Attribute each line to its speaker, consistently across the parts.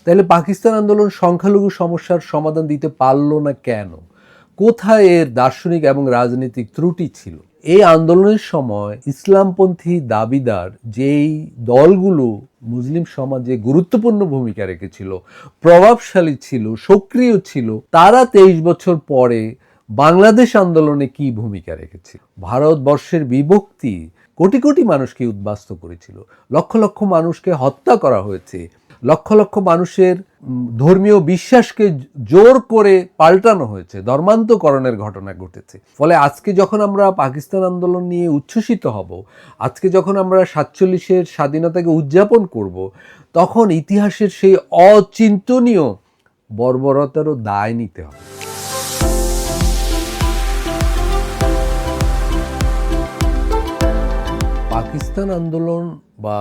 Speaker 1: তাহলে পাকিস্তান আন্দোলন সংখ্যালঘু সমস্যার সমাধান দিতে পারলো না কেন? কোথায় এর দার্শনিক এবং রাজনৈতিক ত্রুটি ছিল? এই আন্দোলনের সময় ইসলামপন্থী দাবিদার যেই দলগুলো মুসলিম সমাজে গুরুত্বপূর্ণ ভূমিকা রেখেছিল, প্রভাবশালী ছিল, সক্রিয় ছিল, তারা 23 বছর পরে বাংলাদেশ আন্দোলনে কি ভূমিকা রেখেছে? ভারতবর্ষের বিভক্তি কোটি কোটি মানুষকে উদ্বাস্ত করেছিল, লক্ষ লক্ষ মানুষকে হত্যা করা হয়েছে, লক্ষ লক্ষ মানুষের ধর্মীয় বিশ্বাসকে জোর করে পাল্টানো হয়েছে, ধর্মান্তকরণের ঘটনা ঘটেছে। ফলে আজকে যখন আমরা পাকিস্তান আন্দোলন নিয়ে উচ্ছ্বসিত হব, আজকে যখন আমরা 47-এর স্বাধীনতাকে উদযাপন করব, তখন ইতিহাসের সেই অচিন্তনীয় বর্বরতারও দায় নিতে হবে। পাকিস্তান আন্দোলন বা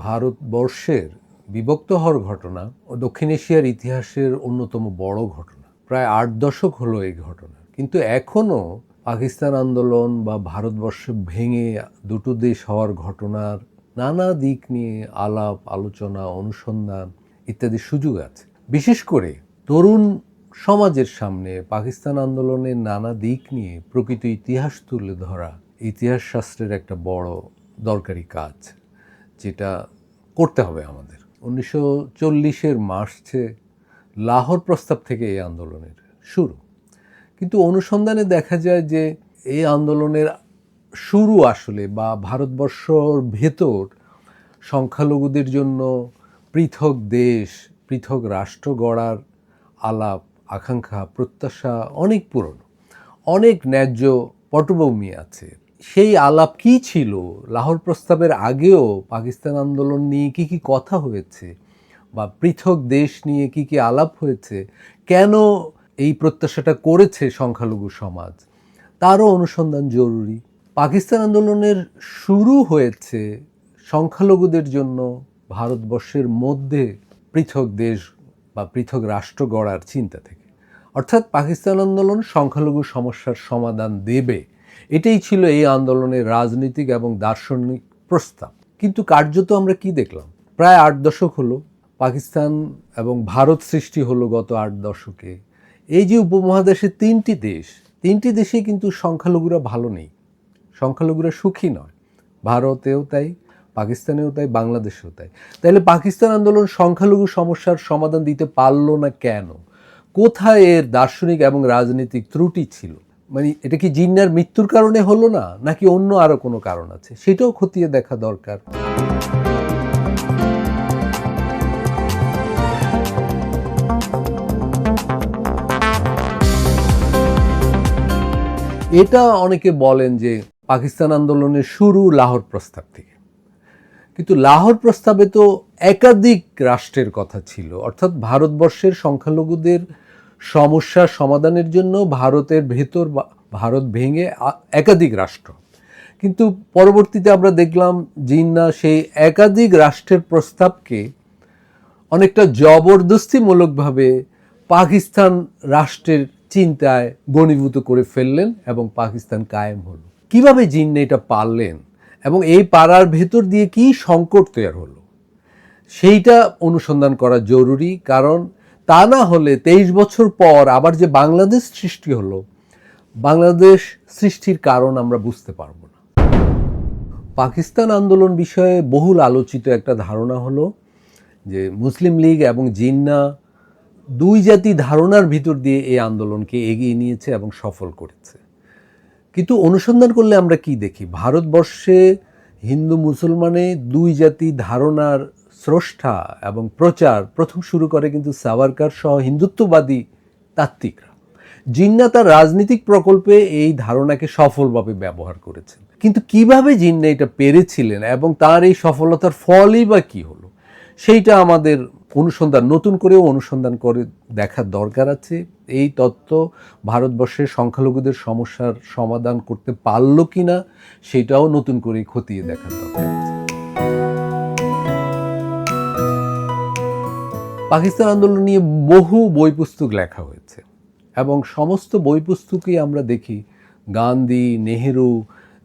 Speaker 1: ভারতবর্ষের বিভক্ত হওয়ার ঘটনা ও দক্ষিণ এশিয়ার ইতিহাসের অন্যতম বড় ঘটনা। প্রায় 8 দশক হলো এই ঘটনা, কিন্তু এখনও পাকিস্তান আন্দোলন বা ভারতবর্ষ ভেঙে দুটো দেশ হওয়ার ঘটনার নানা দিক নিয়ে আলাপ আলোচনা, অনুসন্ধান ইত্যাদি সুযোগ আছে। বিশেষ করে তরুণ সমাজের সামনে পাকিস্তান আন্দোলনের নানা দিক নিয়ে প্রকৃত ইতিহাস তুলে ধরা ইতিহাস শাস্ত্রের একটা বড় দরকারি কাজ, যেটা করতে হবে আমাদের। 1940-এর মার্চে লাহোর প্রস্তাব থেকে এই আন্দোলনের শুরু, কিন্তু অনুসন্ধানে দেখা যায় যে এই আন্দোলনের শুরু আসলে বা ভারতবর্ষর ভেতর সংখ্যালঘুদের জন্য পৃথক দেশ, পৃথক রাষ্ট্র গড়ার আলাপ, আকাঙ্ক্ষা, প্রত্যাশা অনেক পুরনো, অনেক ন্যায্য পটভূমি আছে। সেই আলাপ কি ছিল? লাহোর প্রস্তাবের আগেও পাকিস্তান আন্দোলন নিয়ে কি কি কথা হয়েছে, বা পৃথক দেশ নিয়ে কি কি আলাপ হয়েছে, কেন এই প্রত্যাশাটা করেছে সংখ্যালঘু সমাজ, তারও অনুসন্ধান জরুরি। পাকিস্তান আন্দোলনের শুরু হয়েছে সংখ্যালঘুদের জন্য ভারতবর্ষের মধ্যে পৃথক দেশ বা পৃথক রাষ্ট্র গড়ার চিন্তা থেকে, অর্থাৎ পাকিস্তান আন্দোলন সংখ্যালঘু সমস্যার সমাধান দেবে, এটাই ছিল এই আন্দোলনের রাজনৈতিক এবং দার্শনিক প্রস্তাব। কিন্তু কার্যত আমরা কি দেখলাম? প্রায় 8 দশক হলো পাকিস্তান এবং ভারত সৃষ্টি হলো গত 8 দশকে। এই যে উপমহাদেশে তিনটি দেশে কিন্তু সংখ্যালঘুরা ভালো নেই, সংখ্যালঘুরা সুখী নয়। ভারতেও তাই, পাকিস্তানেও তাই, বাংলাদেশেও তাই। তাহলে পাকিস্তান আন্দোলন সংখ্যালঘু সমস্যার সমাধান দিতে পারলো না কেন? কোথায় এর দার্শনিক এবং রাজনৈতিক ত্রুটি ছিল? মানে এটা কি জিন্নার মৃত্যুর কারণে হলো না, নাকি অন্য আরো কোনো কারণ আছে? সেটাও খতিয়ে দেখা দরকার। এটা অনেকে বলেন যে পাকিস্তান আন্দোলনের শুরু লাহোর প্রস্তাব থেকে, কিন্তু লাহোর প্রস্তাবে তো একাধিক রাষ্ট্রের কথা ছিল, অর্থাৎ ভারতবর্ষের সংখ্যালঘুদের সমস্যার সমাধানের জন্য ভারতের ভেতর ভারত ভেঙে একাধিক রাষ্ট্র। কিন্তু পরবর্তীতে আমরা দেখলাম জিন্না সেই একাধিক রাষ্ট্রের প্রস্তাবকে অনেকটা জবরদস্তিমূলকভাবে পাকিস্তান রাষ্ট্রের চিন্তায় গণীভূত করে ফেললেন এবং পাকিস্তান কায়েম হলো। কিভাবে জিন্না এটা পারলেন এবং এই পাড়ার ভেতর দিয়ে কি সংকট তৈরি হলো, সেইটা অনুসন্ধান করা জরুরি। কারণ তা না হলে 23 বছর পর আবার যে বাংলাদেশ সৃষ্টি হলো, বাংলাদেশ সৃষ্টির কারণ আমরা বুঝতে পারব না। পাকিস্তান আন্দোলন বিষয়ে বহুল আলোচিত একটা ধারণা হলো যে মুসলিম লীগ এবং জিন্না দুই জাতি ধারণার ভিতর দিয়ে এই আন্দোলনকে এগিয়ে নিয়েছে এবং সফল করেছে। কিন্তু অনুসন্ধান করলে আমরা কি দেখি? ভারতবর্ষে হিন্দু মুসলমানে দুই জাতি ধারণার স্রষ্টা এবং প্রচার প্রথম শুরু করে কিন্তু সাভারকার সহ হিন্দুত্ববাদী তাত্ত্বিকরা। জিন্না তার রাজনৈতিক প্রকল্পে এই ধারণাকে সফলভাবে ব্যবহার করেছেন। কিন্তু কিভাবে জিন্না এটা পেরেছিলেন এবং তার এই সফলতার ফলই বা কী হলো, সেইটা আমাদের নতুন করেও অনুসন্ধান করে দেখার দরকার আছে। এই তত্ত্ব ভারতবর্ষের সংখ্যালঘুদের সমস্যার সমাধান করতে পারলো কিনা সেটাও নতুন করে খতিয়ে দেখার দরকার আছে। পাকিস্তান আন্দোলন নিয়ে বহু বই পুস্তক লেখা হয়েছে এবং সমস্ত বই পুস্তকই আমরা দেখি গান্ধী, নেহেরু,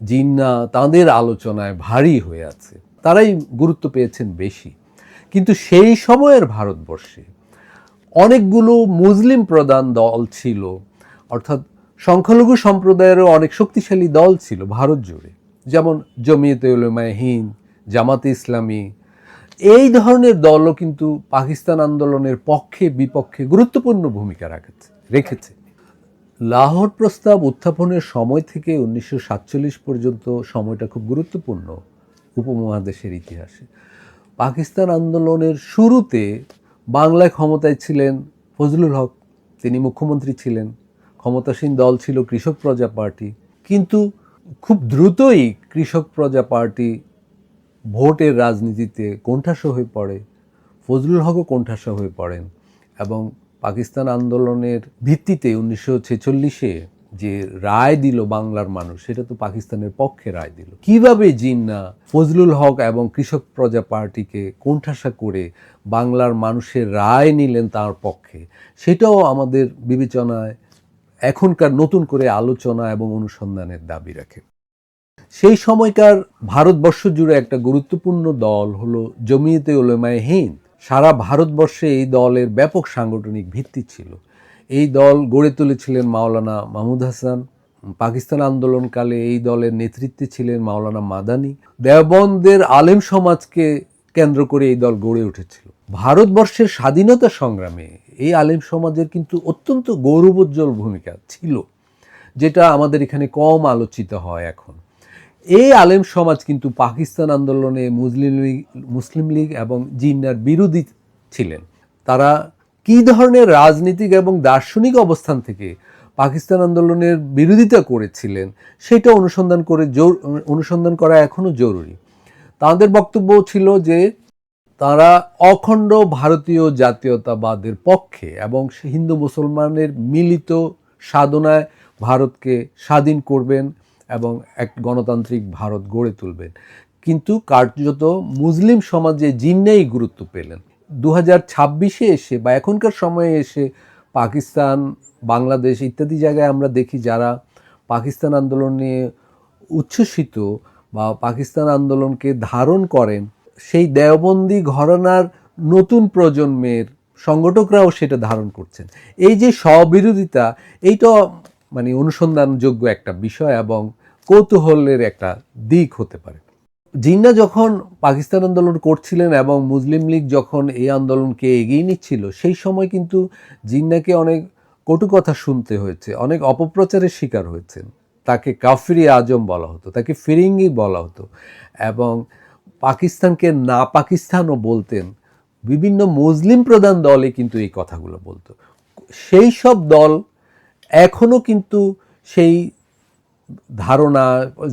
Speaker 1: জিন্না তাদের আলোচনায় ভারী হয়ে আছে, তারাই গুরুত্ব পেয়েছেন বেশি। কিন্তু সেই সময়ের ভারতবর্ষে অনেকগুলো মুসলিম প্রধান দল ছিল, অর্থাৎ সংখ্যালঘু সম্প্রদায়েরও অনেক শক্তিশালী দল ছিল ভারত জুড়ে, যেমন জমিয়তে উলামায়ে হিন্দ, জামাতে ইসলামী। এই ধরনের দলও কিন্তু পাকিস্তান আন্দোলনের পক্ষে বিপক্ষে গুরুত্বপূর্ণ ভূমিকা রেখেছে। লাহোর প্রস্তাব উত্থাপনের সময় থেকে 1947 পর্যন্ত সময়টা খুব গুরুত্বপূর্ণ উপমহাদেশের ইতিহাসে। পাকিস্তান আন্দোলনের শুরুতে বাংলায় ক্ষমতায় ছিলেন ফজলুল হক, তিনি মুখ্যমন্ত্রী ছিলেন। ক্ষমতাসীন দল ছিল কৃষক প্রজা পার্টি, কিন্তু খুব দ্রুতই কৃষক প্রজা পার্টি ভোটের রাজনীতিতে কোণঠাসা হয়ে পড়ে, ফজলুল হকও কোণঠাসা হয়ে পড়েন এবং পাকিস্তান আন্দোলনের ভিত্তিতে 1946-এ যে রায় দিল বাংলার মানুষ, সেটা তো পাকিস্তানের পক্ষে রায় দিল। কিভাবে জিন্নাহ ফজলুল হক এবং কৃষক প্রজা পার্টিকে কোণঠাসা করে বাংলার মানুষের রায় নিলেন তার পক্ষে, সেটাও আমাদের বিবেচনায় এখনকার নতুন করে আলোচনা এবং অনুসন্ধানের দাবি রাখে। সেই সময়কার ভারতবর্ষ জুড়ে একটা গুরুত্বপূর্ণ দল হলো জমিয়তে উলামায়ে হিন্দ। সারা ভারতবর্ষে এই দলের ব্যাপক সাংগঠনিক ভিত্তি ছিল। এই দল গড়ে তুলেছিলেন মাওলানা মাহমুদ হাসান। পাকিস্তান আন্দোলনকালে এই দলের নেতৃত্বে ছিলেন মাওলানা মাদানী। দেওবন্দের আলেম সমাজকে কেন্দ্র করে এই দল গড়ে উঠেছিল। ভারতবর্ষের স্বাধীনতা সংগ্রামে এই আলেম সমাজের কিন্তু অত্যন্ত গৌরবোজ্জ্বল ভূমিকা ছিল, যেটা আমাদের এখানে কম আলোচিত হয় এখন। এই আলেম সমাজ কিন্তু পাকিস্তান আন্দোলনে মুসলিম লীগ এবং জিন্নাহর বিরোধী ছিলেন। তারা কী ধরনের রাজনীতিক এবং দার্শনিক অবস্থান থেকে পাকিস্তান আন্দোলনের বিরোধিতা করেছিলেন সেটা অনুসন্ধান করা এখনও জরুরি। তাদের বক্তব্য ছিল যে তারা অখণ্ড ভারতীয় জাতীয়তাবাদের পক্ষে এবং হিন্দু মুসলমানের মিলিত সাধনায় ভারতকে স্বাধীন করবেন এবং এক গণতান্ত্রিক ভারত গড়ে তুলবেন। কিন্তু কার্যত মুসলিম সমাজে জিন্নাহই গুরুত্ব পেলেন। 2026-এ এসে বা এখনকার সময়ে এসে পাকিস্তান, বাংলাদেশ ইত্যাদি জায়গায় আমরা দেখি যারা পাকিস্তান আন্দোলনে উচ্ছ্বসিত বা পাকিস্তান আন্দোলনকে ধারণ করেন, সেই দেওবন্দি ঘরানার নতুন প্রজন্মের সংগঠকরাও সেটা ধারণ করছেন। এই যে স্ববিরোধিতা, এইটা মানে অনুসন্ধানযোগ্য একটা বিষয় এবং কৌতূহলের একটা দিক হতে পারে। জিন্নাহ যখন পাকিস্তান আন্দোলন করছিলেন এবং মুসলিম লীগ যখন এই আন্দোলনকে এগিয়ে নিচ্ছিল, সেই সময় কিন্তু জিন্নাহকে অনেক কটু কথা শুনতে হয়েছে, অনেক অপপ্রচারের শিকার হয়েছেন। তাকে কাফিরি আজম বলা হতো, তাকে ফিরিঙ্গি বলা হতো এবং পাকিস্তানকে না পাকিস্তানও বলতেন। বিভিন্ন মুসলিম প্রধান দলে কিন্তু এই কথাগুলো বলতো। সেই সব দল এখনও কিন্তু সেই ধারণা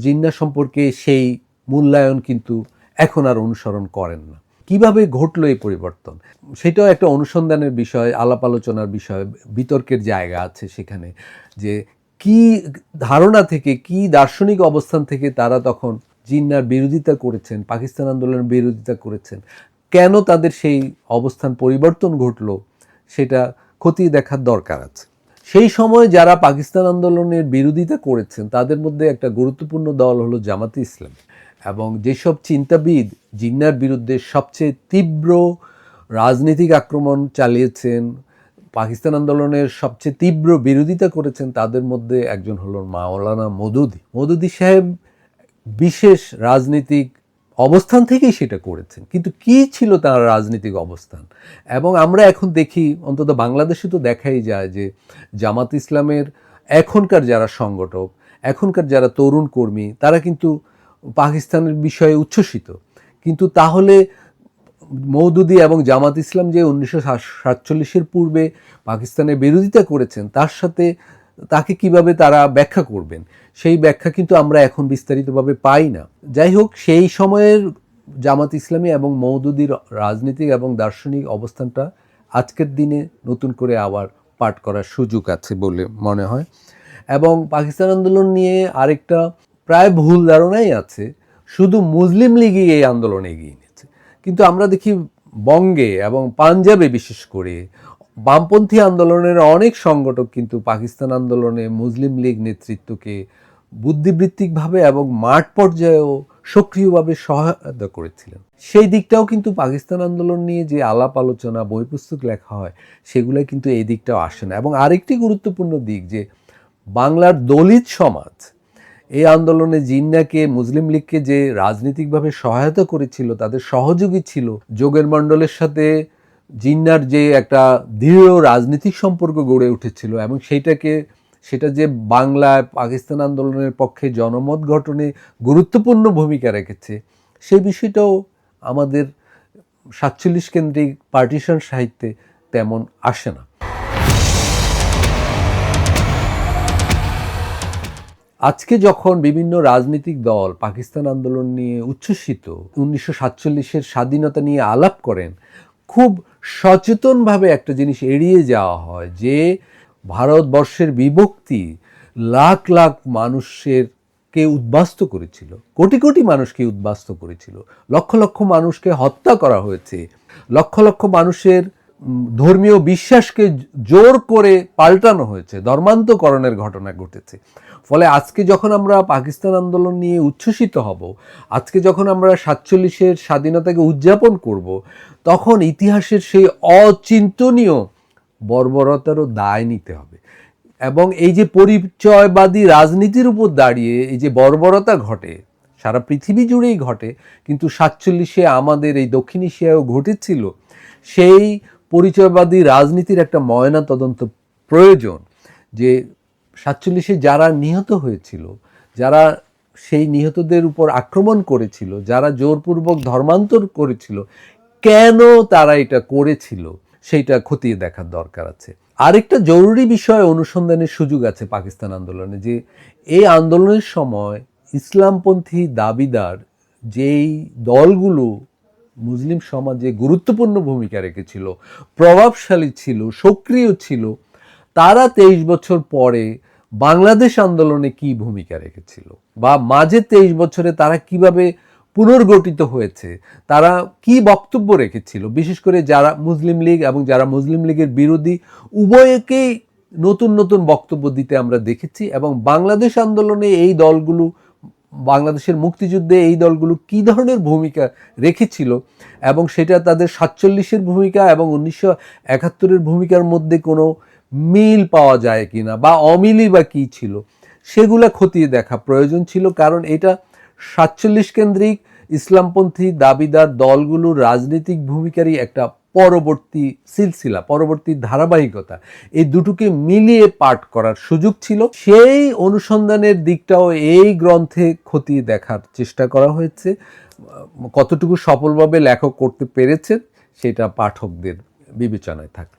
Speaker 1: জিন্নাহ সম্পর্কে সেই মূল্যায়ন কিন্তু এখন আর অনুসরণ করেন না। কিভাবে ঘটলো এই পরিবর্তন, সেটাও একটা অনুসন্ধানের বিষয়, আলাপ আলোচনার বিষয়, বিতর্কের জায়গা আছে সেখানে, যে কি ধারণা থেকে, কি দার্শনিক অবস্থান থেকে তারা তখন জিন্নাহর বিরোধিতা করেছেন, পাকিস্তান আন্দোলনের বিরোধিতা করেছেন, কেন তাদের সেই অবস্থান পরিবর্তন ঘটলো, সেটা খতিয়ে দেখার দরকার আছে। সেই সময় যারা পাকিস্তান আন্দোলনের বিরোধিতা করেছেন তাদের মধ্যে একটা গুরুত্বপূর্ণ দল হলো জামাতে ইসলামী, এবং যেসব চিন্তাবিদ জিন্নাহর বিরুদ্ধে সবচেয়ে তীব্র রাজনৈতিক আক্রমণ চালিয়েছেন, পাকিস্তান আন্দোলনের সবচেয়ে তীব্র বিরোধিতা করেছেন, তাদের মধ্যে একজন হলো মাওলানা মওদুদী। মওদুদী সাহেব বিশেষ রাজনৈতিক অবস্থান থেকেই সেটা করেছেন, কিন্তু কি ছিল তার রাজনৈতিক অবস্থান? এবং আমরা এখন দেখি, অন্তত বাংলাদেশে তো দেখাই যায় যে জামাত ইসলামের এখনকার যারা সংগঠক, এখনকার যারা তরুণ কর্মী, তারা কিন্তু পাকিস্তানের বিষয়ে উচ্ছ্বসিত। কিন্তু তাহলে মওদুদী এবং জামাত ইসলাম যে 1947-এর পূর্বে পাকিস্তানের বিরোধিতা করেছেন, তার সাথে তাকে কিভাবে তারা ব্যাখ্যা করবেন, সেই ব্যাখ্যা কিন্তু আমরা এখন বিস্তারিতভাবে পাই না। যাই হোক, সেই সময়ের জামাত ইসলামী এবং মওদুদীর রাজনীতিক এবং দার্শনিক অবস্থানটা আজকের দিনে নতুন করে আবার পাঠ করার সুযোগ আছে বলে মনে হয়। এবং পাকিস্তান আন্দোলন নিয়ে আরেকটা প্রায় ভুল ধারণাই আছে, শুধু মুসলিম লীগই এই আন্দোলন এগিয়ে নিয়েছে। কিন্তু আমরা দেখি বঙ্গে এবং পাঞ্জাবে বিশেষ করে বামপন্থী আন্দোলনের অনেক সংগঠক কিন্তু পাকিস্তান আন্দোলনে মুসলিম লীগ নেতৃত্বকে বুদ্ধিবৃত্তিকভাবে এবং মাঠ পর্যায়েও সক্রিয়ভাবে সহায়তা করেছিলেন। সেই দিকটাও কিন্তু পাকিস্তান আন্দোলন নিয়ে যে আলাপ আলোচনা, বই পুস্তক লেখা হয়, সেগুলো কিন্তু এই দিকটাও আসে না। এবং আরেকটি গুরুত্বপূর্ণ দিক যে বাংলার দলিত সমাজ এই আন্দোলনে জিন্নাকে, মুসলিম লীগকে যে রাজনৈতিকভাবে সহায়তা করেছিল, তাদের সহযোগী ছিল, যোগের মণ্ডলের সাথে জিন্নার যে একটা দৃঢ় রাজনৈতিক সম্পর্ক গড়ে উঠেছিল এবং সেটা যে বাংলায় পাকিস্তান আন্দোলনের পক্ষে জনমত গঠনে গুরুত্বপূর্ণ ভূমিকা রেখেছে, সেই বিষয়টাও আমাদের ৪৭ কেন্দ্রিক পার্টিশন সাহিত্যে তেমন আসে না। আজকে যখন বিভিন্ন রাজনৈতিক দল পাকিস্তান আন্দোলন নিয়ে উচ্ছ্বসিত, 1947-এর স্বাধীনতা নিয়ে আলাপ করেন, খুব সচেতনভাবে একটা জিনিস এড়িয়ে যাওয়া হয় যে ভারতবর্ষের বিভক্তি লাখ লাখ মানুষকে উদ্বাস্তু করেছিল, কোটি কোটি মানুষকে উদ্বাস্তু করেছিল, লক্ষ লক্ষ মানুষকে হত্যা করা হয়েছে, লক্ষ লক্ষ মানুষের ধর্মীয় বিশ্বাসকে জোর করে পাল্টানো হয়েছে, ধর্মান্তকরণের ঘটনা ঘটেছে। ফলে আজকে যখন আমরা পাকিস্তান আন্দোলন নিয়ে উচ্ছ্বসিত হব, আজকে যখন আমরা 47-এর স্বাধীনতাকে উদযাপন করব, তখন ইতিহাসের সেই অচিন্তনীয় বর্বরতারও দায় নিতে হবে। এবং এই যে পরিচয়বাদী রাজনীতির উপর দাঁড়িয়ে এই যে বর্বরতা ঘটে, সারা পৃথিবী জুড়েই ঘটে, কিন্তু 47-এ আমাদের এই দক্ষিণ এশিয়ায়ও ঘটেছিল, সেই পরিচয়বাদী রাজনীতির একটা ময়না তদন্ত প্রয়োজন। যে 47-এ যারা নিহত হয়েছিল, যারা সেই নিহতদের উপর আক্রমণ করেছিল, যারা জোরপূর্বক ধর্মান্তর করেছিল, কেন তারা এটা করেছিল সেইটা খতিয়ে দেখার দরকার আছে। আরেকটা জরুরি বিষয় অনুসন্ধানের সুযোগ আছে পাকিস্তান আন্দোলনে, যে এই আন্দোলনের সময় ইসলামপন্থী দাবিদার যেই দলগুলো মুসলিম সমাজে গুরুত্বপূর্ণ ভূমিকা রেখেছিল, প্রভাবশালী ছিল, সক্রিয় ছিল, তারা 23 বছর পরে বাংলাদেশ আন্দোলনে কি ভূমিকা রেখেছিল, বা মাঝে 23 বছরে তারা কিভাবে পুনর্গঠিত হয়েছে, তারা কি বক্তব্য রেখেছিল, বিশেষ করে যারা মুসলিম লীগ এবং যারা মুসলিম লীগের বিরোধী, উভয়কেই নতুন নতুন বক্তব্য দিতে আমরা দেখেছি। এবং বাংলাদেশ আন্দোলনে এই দলগুলো, বাংলাদেশের মুক্তিযুদ্ধে এই দলগুলো কী ধরনের ভূমিকা রেখেছিল এবং সেটা তাদের 47-এর ভূমিকা এবং 1971-এর ভূমিকার মধ্যে কোনো মিল পাওয়া যায় কিনা, বা অমিলই বা কী ছিল, সেগুলা খতিয়ে দেখা প্রয়োজন ছিল। কারণ এটা 47 কেন্দ্রিক ইসলামপন্থী দাবিদার দলগুলোর রাজনৈতিক ভূমিকারই একটা পরবর্তী সিলসিলা, পরবর্তী ধারাবাহিকতা, এই দুটোকে মিলিয়ে পাঠ করার সুযোগ ছিল। সেই অনুসন্ধানের দিকটাও এই গ্রন্থে খতিয়ে দেখার চেষ্টা করা হয়েছে। কতটুকু সফলভাবে লেখক করতে পেরেছেন সেটা পাঠকদের বিবেচনায় থাকে।